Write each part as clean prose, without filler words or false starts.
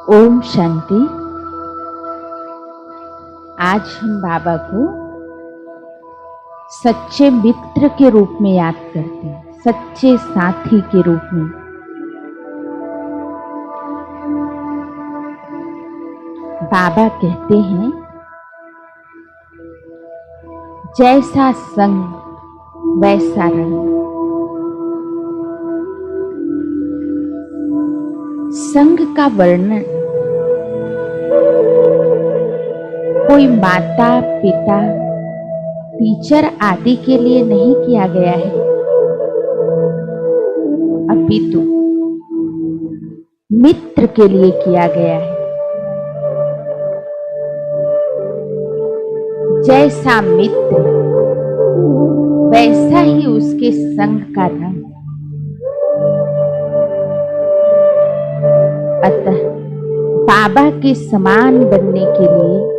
ओम शांति। आज हम बाबा को सच्चे मित्र के रूप में याद करते हैं, सच्चे साथी के रूप में। बाबा कहते हैं, जैसा संग वैसा रंग। संग का वर्णन कोई माता पिता टीचर आदि के लिए नहीं किया गया है, अपितु मित्र के लिए किया गया है। जैसा मित्र वैसा ही उसके संग का रंग। अतः बाबा के समान बनने के लिए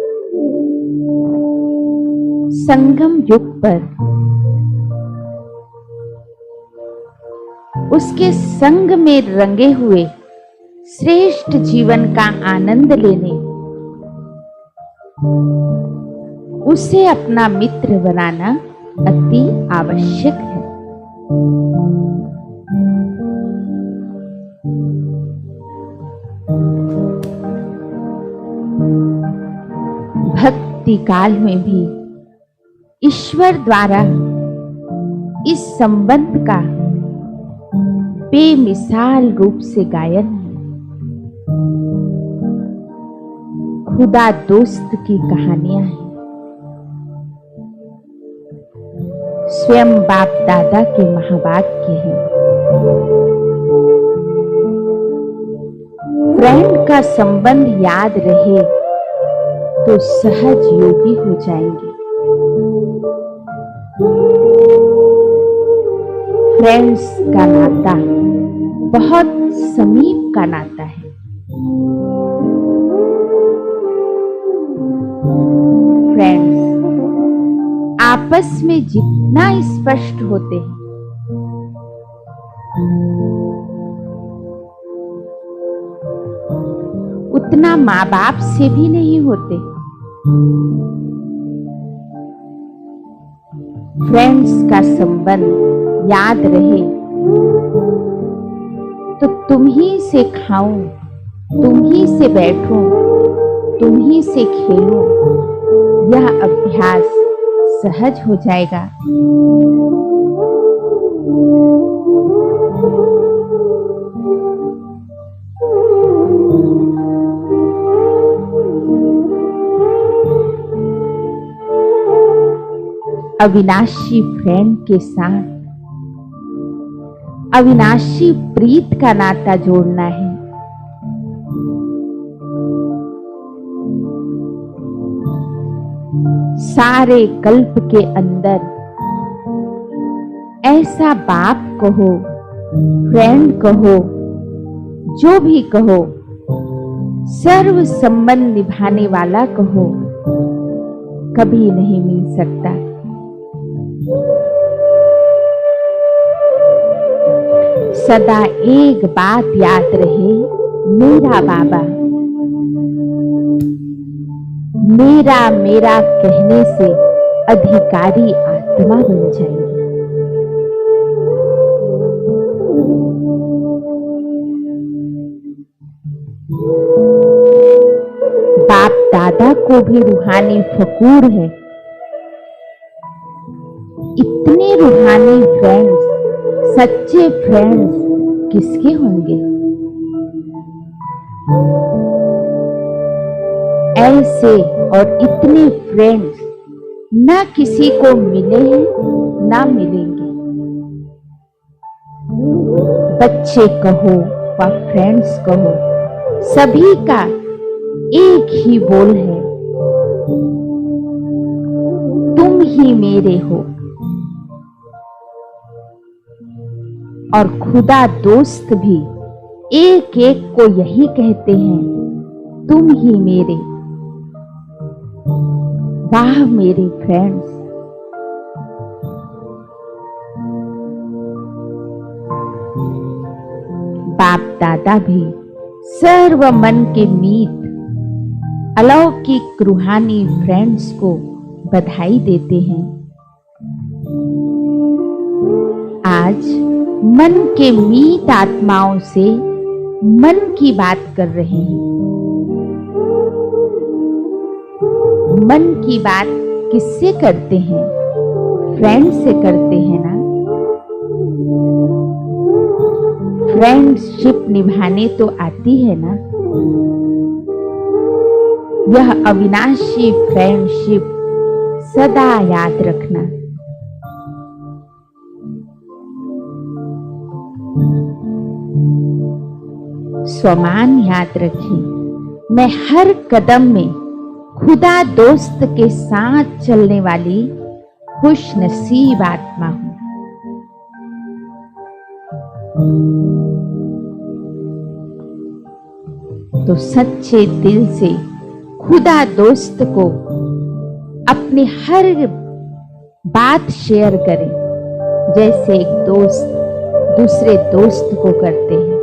संगम युग पर उसके संग में रंगे हुए श्रेष्ठ जीवन का आनंद लेने उसे अपना मित्र बनाना अति आवश्यक है। भक्ति काल में भी ईश्वर द्वारा इस संबंध का बेमिसाल रूप से गायन है। खुदा दोस्त की कहानियां हैं। स्वयं बाप दादा के महावाक्य हैं। फ्रेंड का संबंध याद रहे तो सहज योगी हो जाएंगे। फ्रेंड्स का नाता बहुत समीप का नाता है। फ्रेंड्स आपस में जितना स्पष्ट होते हैं, उतना माँ बाप से भी नहीं होते। फ्रेंड्स का संबंध याद रहे तो तुम ही से खाऊं, तुम ही से बैठूं, तुम ही से खेलूं, यह अभ्यास सहज हो जाएगा। अविनाशी फ्रेंड के साथ अविनाशी प्रीत का नाता जोड़ना है। सारे कल्प के अंदर ऐसा बाप कहो, फ्रेंड कहो, जो भी कहो, सर्व संबंध निभाने वाला कहो, कभी नहीं मिल सकता। सदा एक बात याद रहे, मेरा बाबा। मेरा मेरा कहने से अधिकारी आत्मा बन जाएगी। बाप दादा को भी रूहानी फकूर है। इतने रूहानी फ्रेंड्स, सच्चे फ्रेंड्स किसके होंगे? ऐसे और इतने फ्रेंड्स ना किसी को मिले हैं ना मिलेंगे। बच्चे कहो व फ्रेंड्स कहो, सभी का एक ही बोल है, तुम ही मेरे हो। और खुदा दोस्त भी एक एक को यही कहते हैं, तुम ही मेरे। वाह मेरे फ्रेंड्स, बाप दादा भी सर्व मन के मीत अलौकिक रूहानी फ्रेंड्स को बधाई देते हैं। आज मन के मीत आत्माओं से मन की बात कर रहे हैं। मन की बात किससे करते हैं? फ्रेंड से करते हैं ना। फ्रेंडशिप निभाने तो आती है ना। यह अविनाशी फ्रेंडशिप सदा याद रखना। स्वमान याद रखें, मैं हर कदम में खुदा दोस्त के साथ चलने वाली खुश नसीब आत्मा हूं। तो सच्चे दिल से खुदा दोस्त को अपनी हर बात शेयर करें, जैसे एक दोस्त दूसरे दोस्त को करते हैं।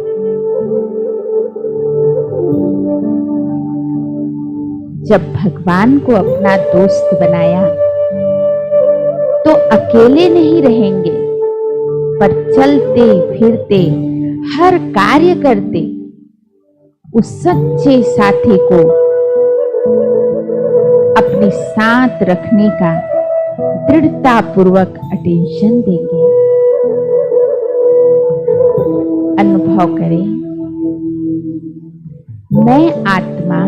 जब भगवान को अपना दोस्त बनाया तो अकेले नहीं रहेंगे, पर चलते फिरते हर कार्य करते उस सच्चे साथी को अपने साथ रखने का दृढ़ता पूर्वक अटेंशन देंगे। अनुभव करें, मैं आत्मा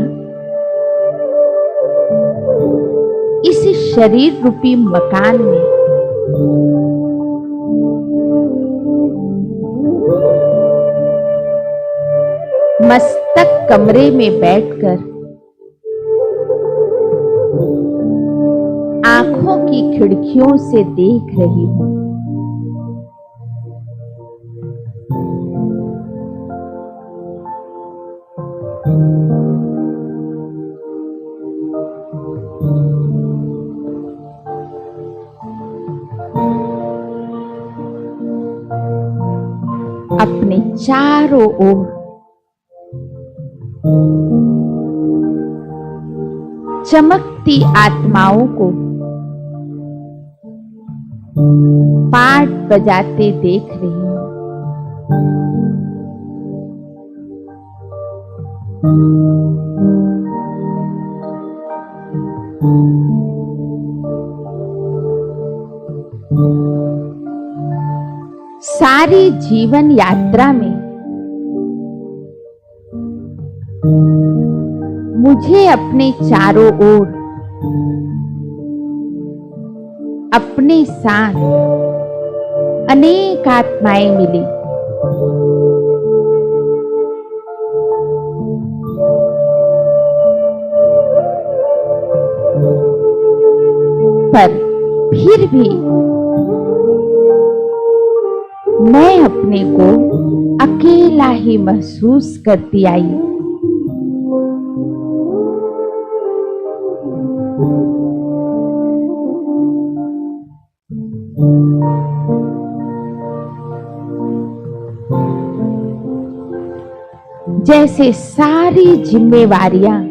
इस शरीर रूपी मकान में मस्तक कमरे में बैठकर आंखों की खिड़कियों से देख रही हूं। अपने चारों ओर चमकती आत्माओं को पाठ बजाते देख रही हूं। सारी जीवन यात्रा में मुझे अपने चारों ओर अपने साथ अनेक आत्माएं मिली। पर फिर भी मैं अपने को अकेला ही महसूस करती आई। जैसे सारी जिम्मेवारियां,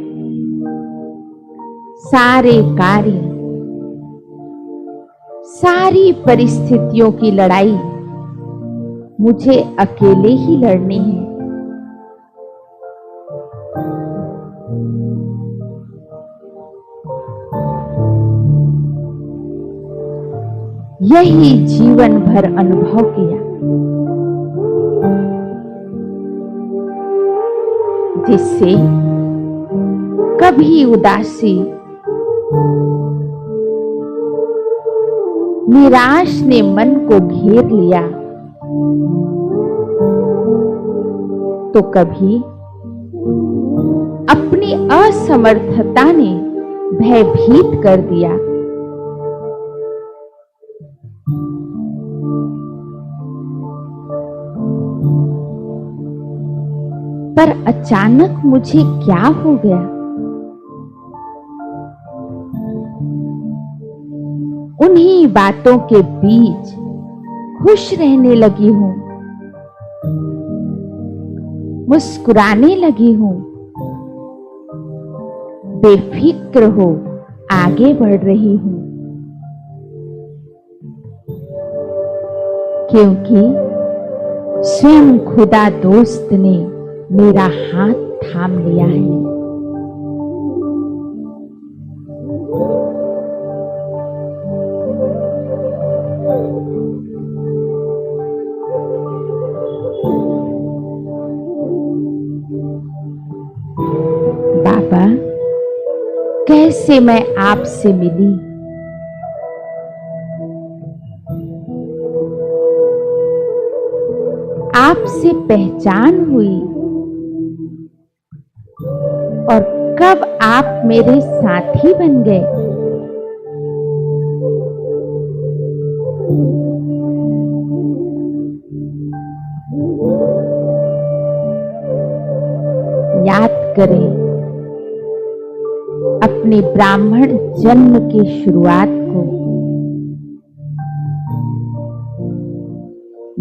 सारे कार्य, सारी परिस्थितियों की लड़ाई मुझे अकेले ही लड़नी है। यही जीवन भर अनुभव किया, जिससे कभी उदासी, निराश ने मन को घेर लिया, तो कभी अपनी असमर्थता ने भयभीत कर दिया। पर अचानक मुझे क्या हो गया? उन्हीं बातों के बीच खुश रहने लगी हूं। मुस्कुराने लगी हूं। बेफिक्र हो आगे बढ़ रही हूं, क्योंकि स्वयं खुदा दोस्त ने मेरा हाथ थाम लिया है। बाबा, कैसे मैं आपसे मिली? आपसे पहचान हुई और कब आप मेरे साथी बन गए? याद करें अपने ब्राह्मण जन्म की शुरुआत को,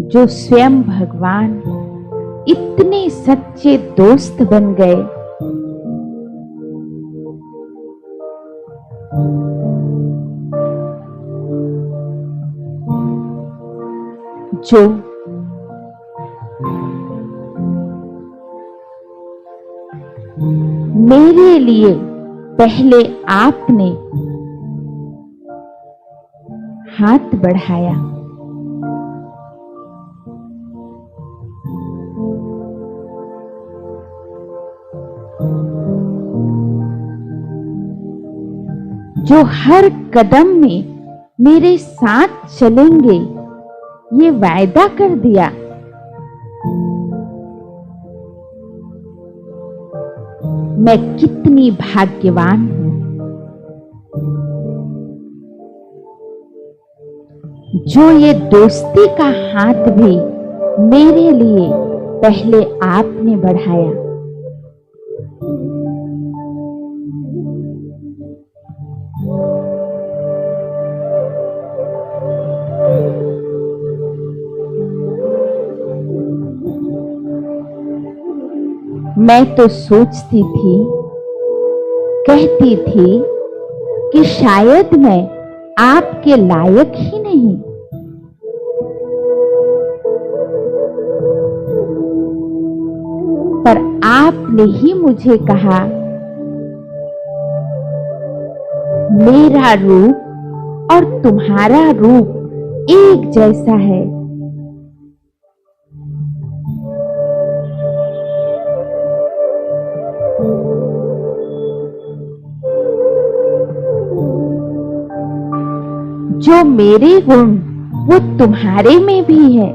जो स्वयं भगवान इतने सच्चे दोस्त बन गए, जो मेरे लिए पहले आपने हाथ बढ़ाया, जो हर कदम में मेरे साथ चलेंगे, ये वायदा कर दिया। मैं कितनी भाग्यवान हूं, जो ये दोस्ती का हाथ भी मेरे लिए पहले आपने बढ़ाया। मैं तो सोचती थी, कहती थी कि शायद मैं आपके लायक ही नहीं। पर आपने ही मुझे कहा, मेरा रूप और तुम्हारा रूप एक जैसा है। जो मेरे गुण वो तुम्हारे में भी है।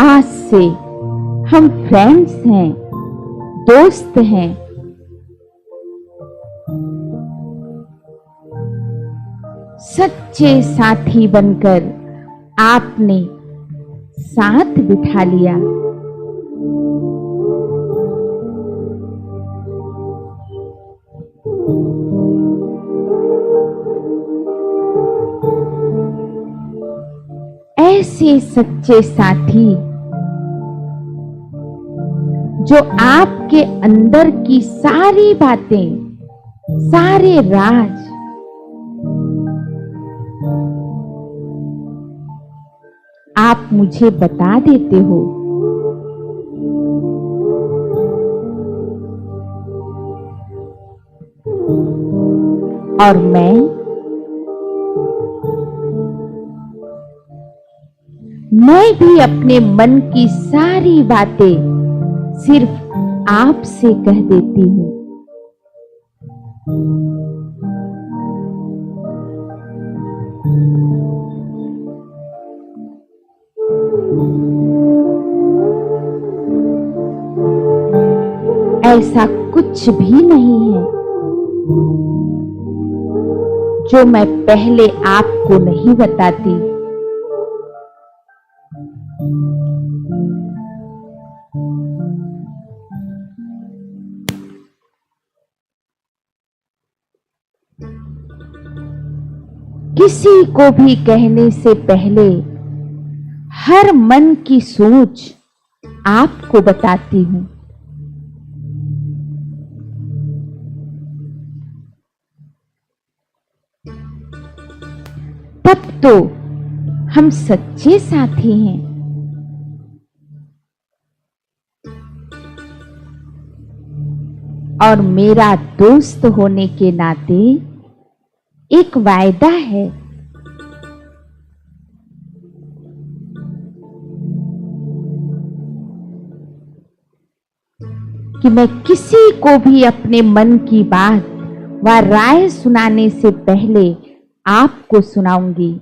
आज से हम फ्रेंड्स हैं, दोस्त हैं। सच्चे साथी बनकर आपने साथ बिठा लिया। ऐसे सच्चे साथी जो आपके अंदर की सारी बातें, सारे राज आप मुझे बता देते हो। और मैं भी अपने मन की सारी बातें सिर्फ आपसे कह देती हूं। ऐसा कुछ भी नहीं है जो मैं पहले आपको नहीं बताती। किसी को भी कहने से पहले हर मन की सोच आपको बताती हूं। तब तो हम सच्चे साथी हैं। और मेरा दोस्त होने के नाते एक वायदा है कि मैं किसी को भी अपने मन की बात व राय सुनाने से पहले आपको सुनाऊंगी।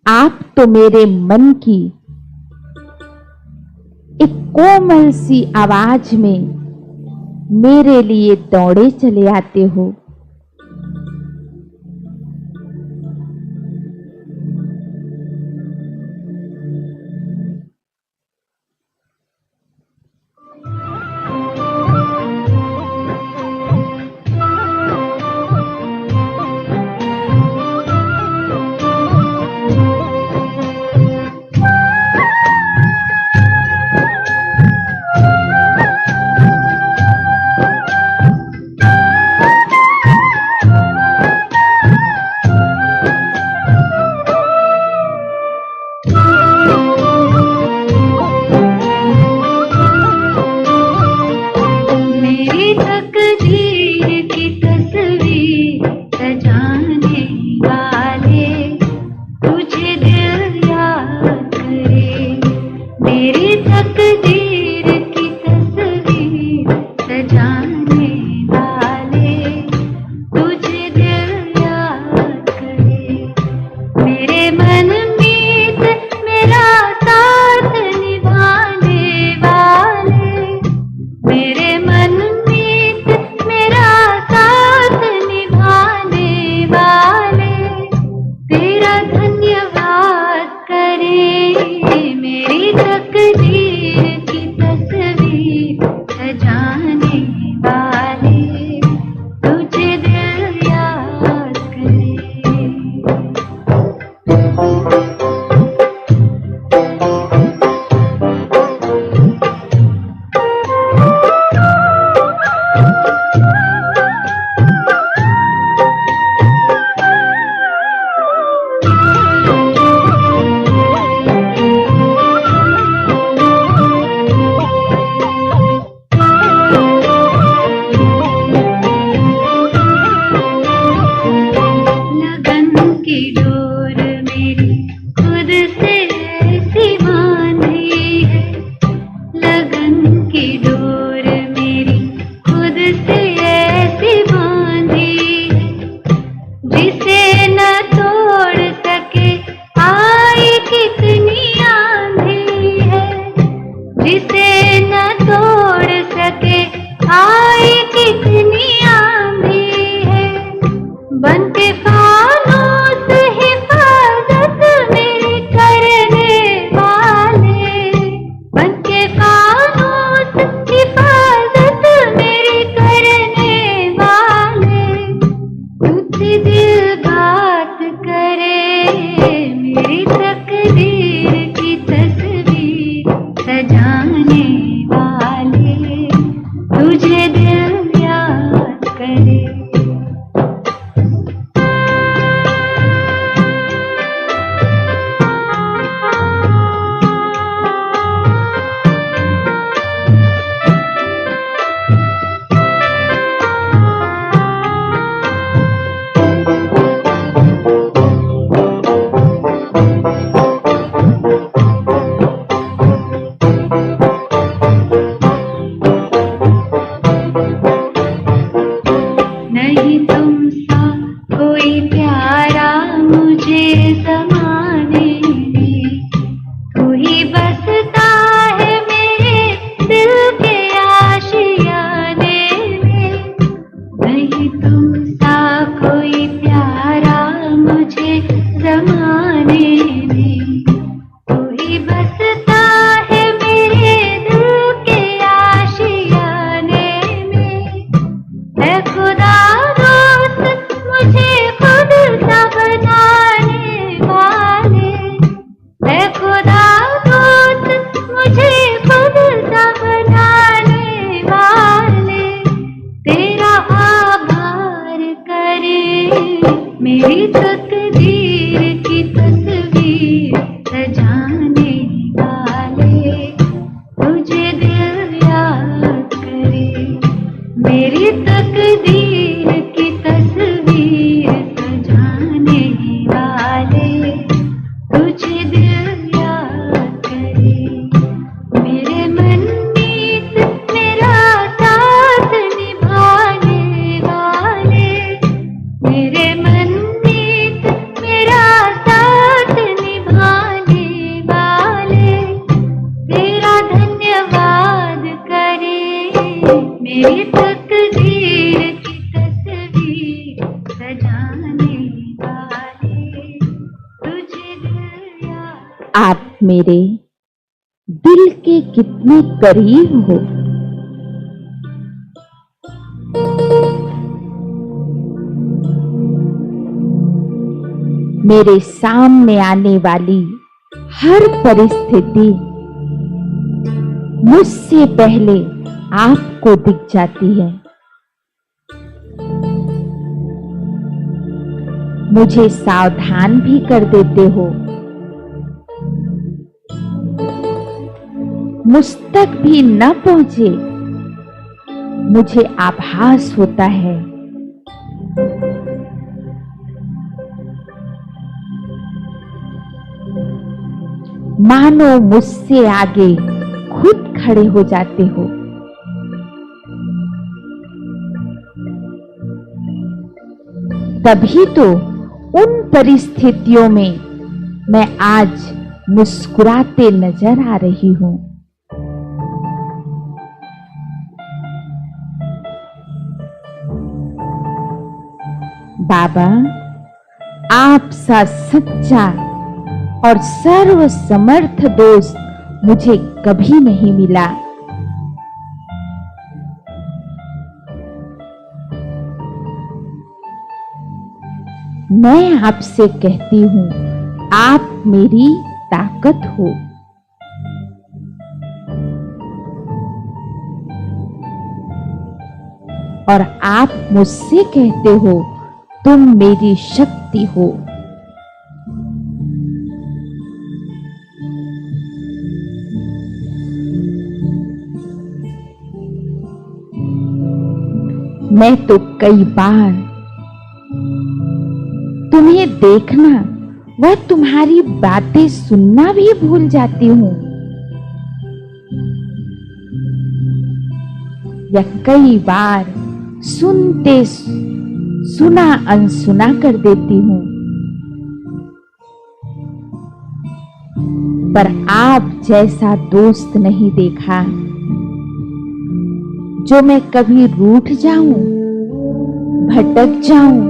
आप तो मेरे मन की एक कोमल सी आवाज में मेरे लिए दौड़े चले आते हो। मेरी तकदीर की तस्वीर सजाने वाले, तुझे दिल याद करे। मेरी तकदीर की तस्वीर सजाने वाले, तुझे दिल याद करे। मेरे मनमीत मेरा साथ निभाने वाले, मेरे मनमीत मेरा साथ निभाने वाले, तेरा धन्यवाद करे। मेरी तकदीर की तस्वीर सजाने वाले, तुझे दिल याद। आप मेरे दिल के कितने करीब हो। मेरे सामने आने वाली हर परिस्थिति मुझसे पहले आपको दिख जाती है। मुझे सावधान भी कर देते हो। मुझ तक भी न पहुंचे मुझे आभास होता है। मानो मुझसे आगे खुद खड़े हो जाते हो। तभी तो उन परिस्थितियों में मैं आज मुस्कुराते नजर आ रही हूं। बाबा, आप सा सच्चा और सर्वसमर्थ दोस्त मुझे कभी नहीं मिला। मैं आपसे कहती हूं, आप मेरी ताकत हो। और आप मुझसे कहते हो, तुम मेरी शक्ति हो। मैं तो कई बार तुम्हें देखना व तुम्हारी बातें सुनना भी भूल जाती हूं। या कई बार सुनते सुना अनसुना कर देती हूं। पर आप जैसा दोस्त नहीं देखा जो मैं कभी रूठ जाऊं, भटक जाऊं,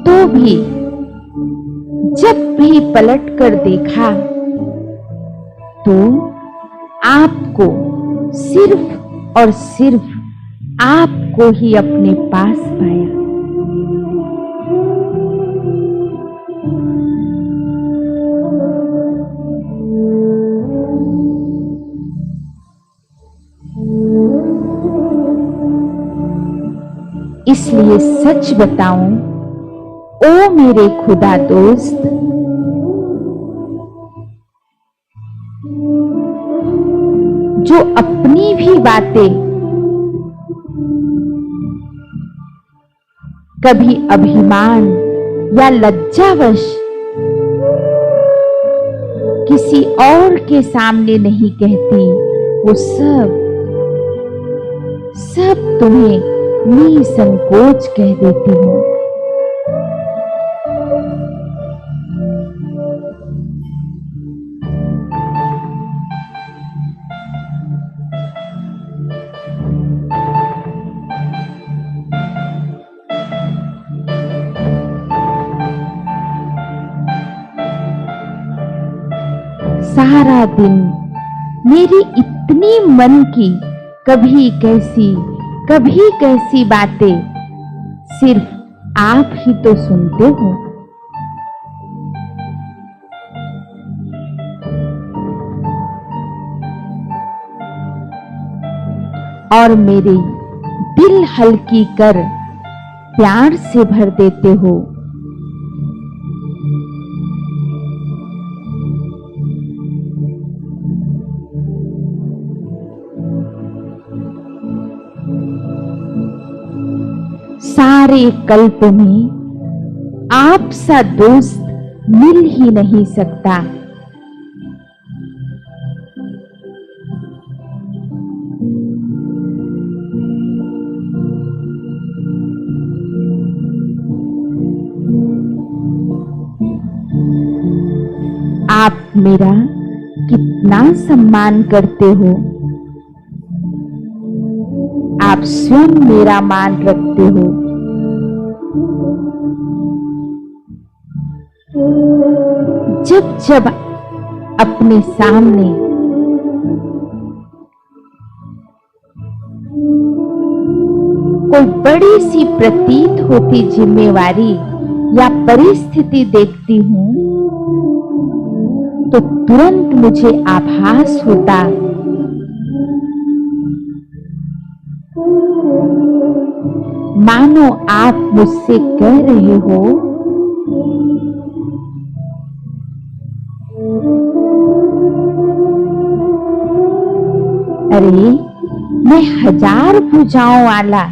तो भी जब भी पलट कर देखा तो आपको, सिर्फ और सिर्फ आपको ही अपने पास पाया। इसलिए सच बताऊं, ओ मेरे खुदा दोस्त, जो अपनी भी बातें कभी अभिमान या लज्जावश किसी और के सामने नहीं कहती, वो सब तुम्हें निसंकोच कह देती हूं। सारा दिन मेरी इतनी मन की कभी कैसी बातें सिर्फ आप ही तो सुनते हो। और मेरी दिल हल्की कर प्यार से भर देते हो। सारे कल्प में आप सा दोस्त मिल ही नहीं सकता। आप मेरा कितना सम्मान करते हो। आप स्वयं मेरा मान रखते हो। जब जब अपने सामने कोई बड़ी सी प्रतीत होती जिम्मेवारी या परिस्थिति देखती हूं तो तुरंत मुझे आभास होता मानो आप मुझसे कह रहे हो अरे मैं 1000 भुजाओं वाला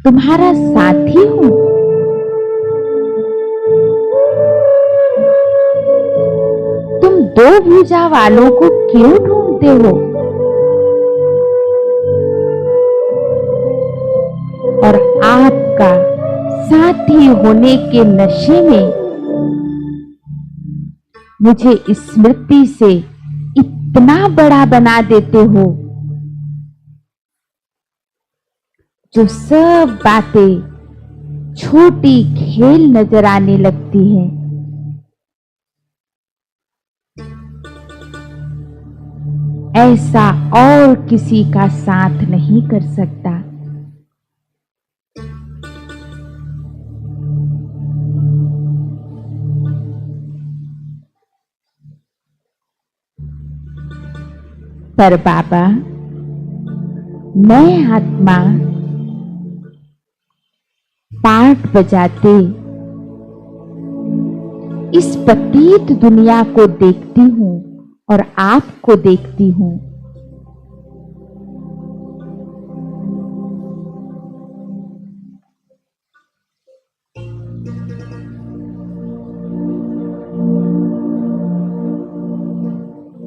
तुम्हारा साथी हूं। तुम 2 भुजा वालों को क्यों ढूंढते हो? और आपका साथी होने के नशे में मुझे स्मृति से इतना बड़ा बना देते हो जो सब बातें छोटी खेल नजर आने लगती हैं। ऐसा और किसी का साथ नहीं कर सकता। पर बाबा, मैं आत्मा पाठ बजाते इस पतित दुनिया को देखती हूं और आपको देखती हूं।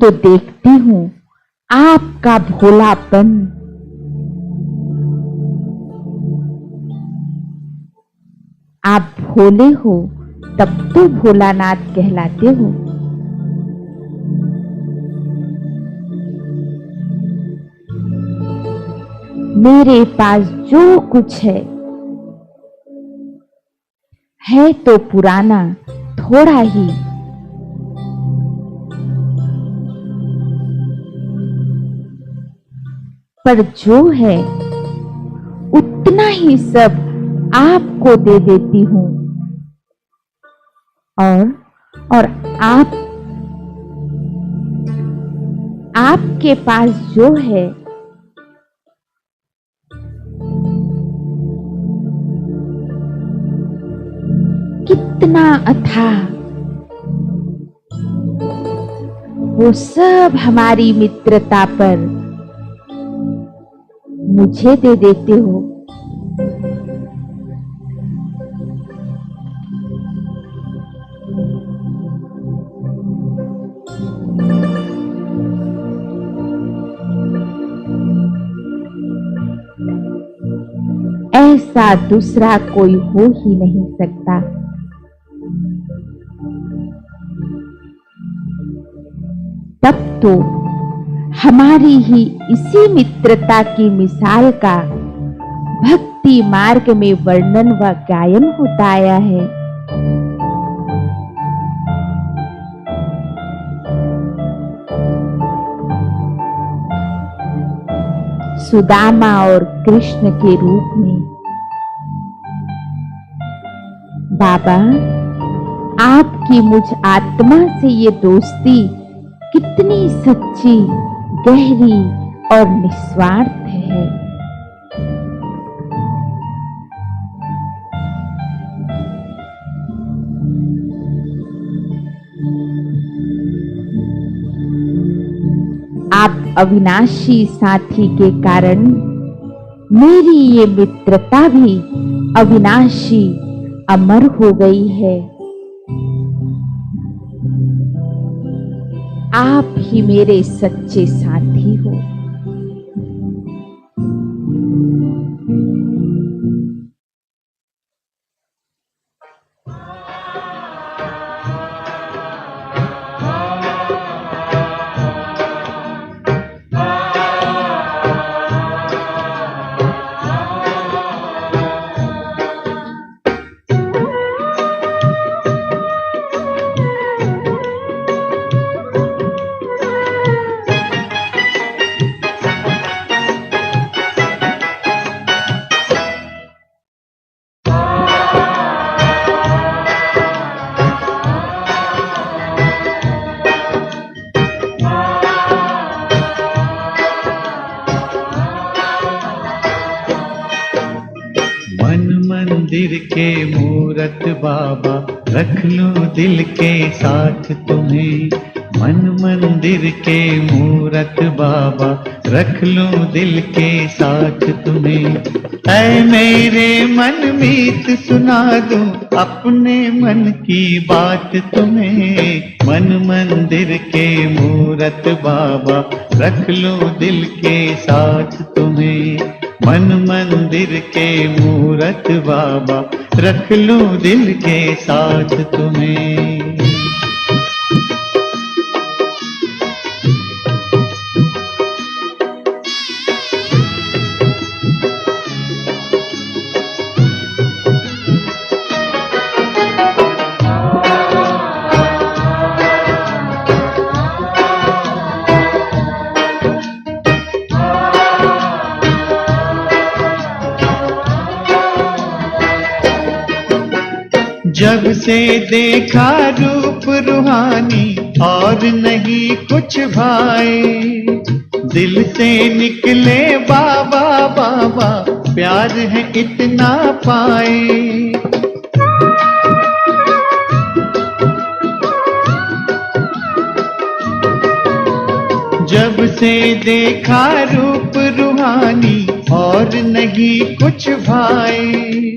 तो देखती हूं आपका भोलापन, आप भोले हो तब तो भोलानाथ कहलाते हो। मेरे पास जो कुछ है तो पुराना, थोड़ा ही। पर जो है उतना ही सब आपको दे देती हूं और आपके पास जो है कितना अथाह, वो सब हमारी मित्रता पर मुझे दे देते हो। ऐसा दूसरा कोई हो ही नहीं सकता। तब तो हमारी ही इसी मित्रता की मिसाल का भक्ति मार्ग में वर्णन व गायन होता आया है। सुदामा और कृष्ण के रूप में। बाबा, आपकी मुझ आत्मा से ये दोस्ती कितनी सच्ची, गहरी और निस्वार्थ है। अविनाशी साथी के कारण मेरी ये मित्रता भी अविनाशी अमर हो गई है। आप ही मेरे सच्चे साथी हो। मंदिर के मूरत बाबा रख लूं दिल के साथ तुम्हें। मन मंदिर के मूरत बाबा रख लूं दिल के साथ तुम्हें। ऐ मेरे मन मीत सुना दूं अपने मन की बात तुम्हें। मन मंदिर के मूरत बाबा रख लूं दिल के साथ तुम्हें। मन मंदिर के मूरत बाबा रख लूं दिल के साथ तुम्हें। जब से देखा रूप रूहानी और नहीं कुछ भाए। दिल से निकले बाबा बाबा प्यार है इतना पाए। जब से देखा रूप रूहानी और नहीं कुछ भाए।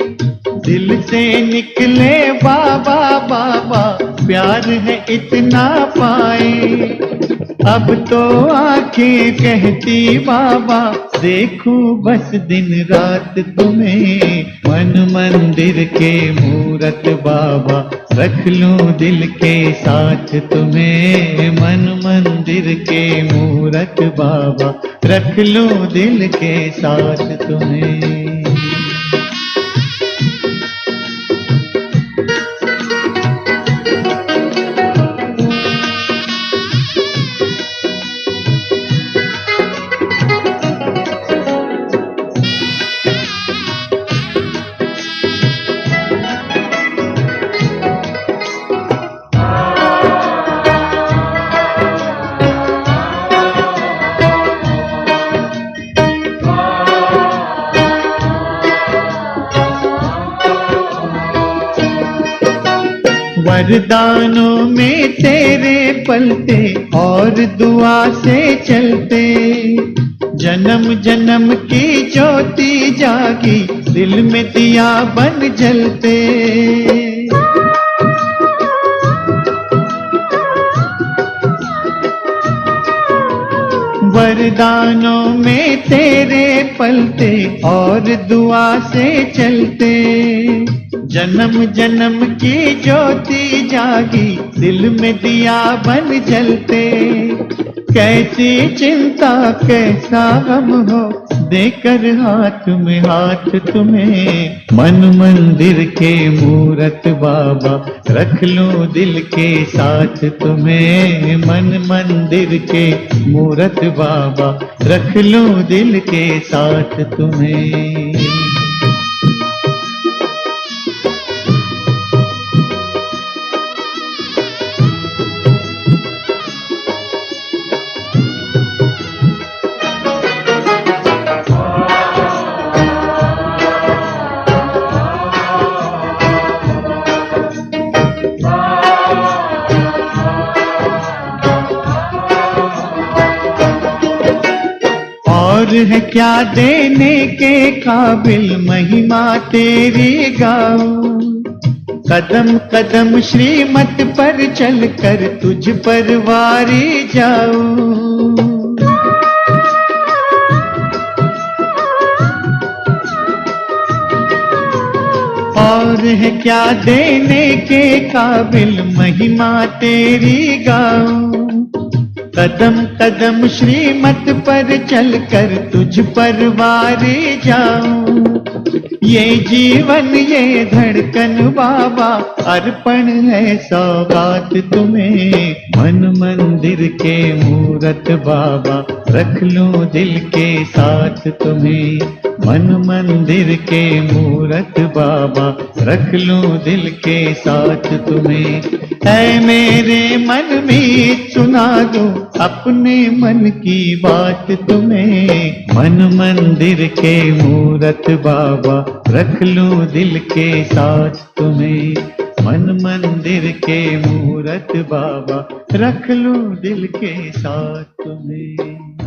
दिल से निकले बाबा बाबा प्यार है इतना पाए। अब तो आंखें कहती बाबा देखूं बस दिन रात तुम्हें। मन मंदिर के मूरत बाबा रख लूं दिल के साथ तुम्हें। मन मंदिर के मूरत बाबा रख लूं दिल के साथ तुम्हें। वरदानों में तेरे पलते और दुआ से चलते। जन्म जन्म की ज्योति जागी दिल में दिया बन जलते। वरदानों में तेरे पलते और दुआ से चलते। जन्म जन्म की ज्योति जागी दिल में दिया बन जलते। कैसी चिंता कैसा गम हो देकर हाथ में हाथ तुम्हें। मन मंदिर के मूरत बाबा रख लूं दिल के साथ तुम्हें। मन मंदिर के मूरत बाबा रख लूं दिल के साथ तुम्हें। है क्या देने के काबिल, महिमा तेरी गाऊं। कदम कदम श्रीमत पर चल कर तुझ पर वारी जाऊं। और है क्या देने के काबिल, महिमा तेरी गाऊं। कदम कदम श्रीमत पर चल कर तुझ पर वारी जाऊं। ये जीवन ये धड़कन बाबा अर्पण है सौगात तुम्हें। मन मंदिर के मूरत बाबा रख लूं दिल के साथ तुम्हें। मन मंदिर के मूरत बाबा रख लूं दिल के साथ तुम्हें। ऐ मेरे मन में सुना दूं अपने मन की बात तुम्हें। मन मंदिर के मूरत बाबा रख लूं दिल के साथ तुम्हें। मन मंदिर के मूरत बाबा रख लूं दिल के साथ तुम्हें।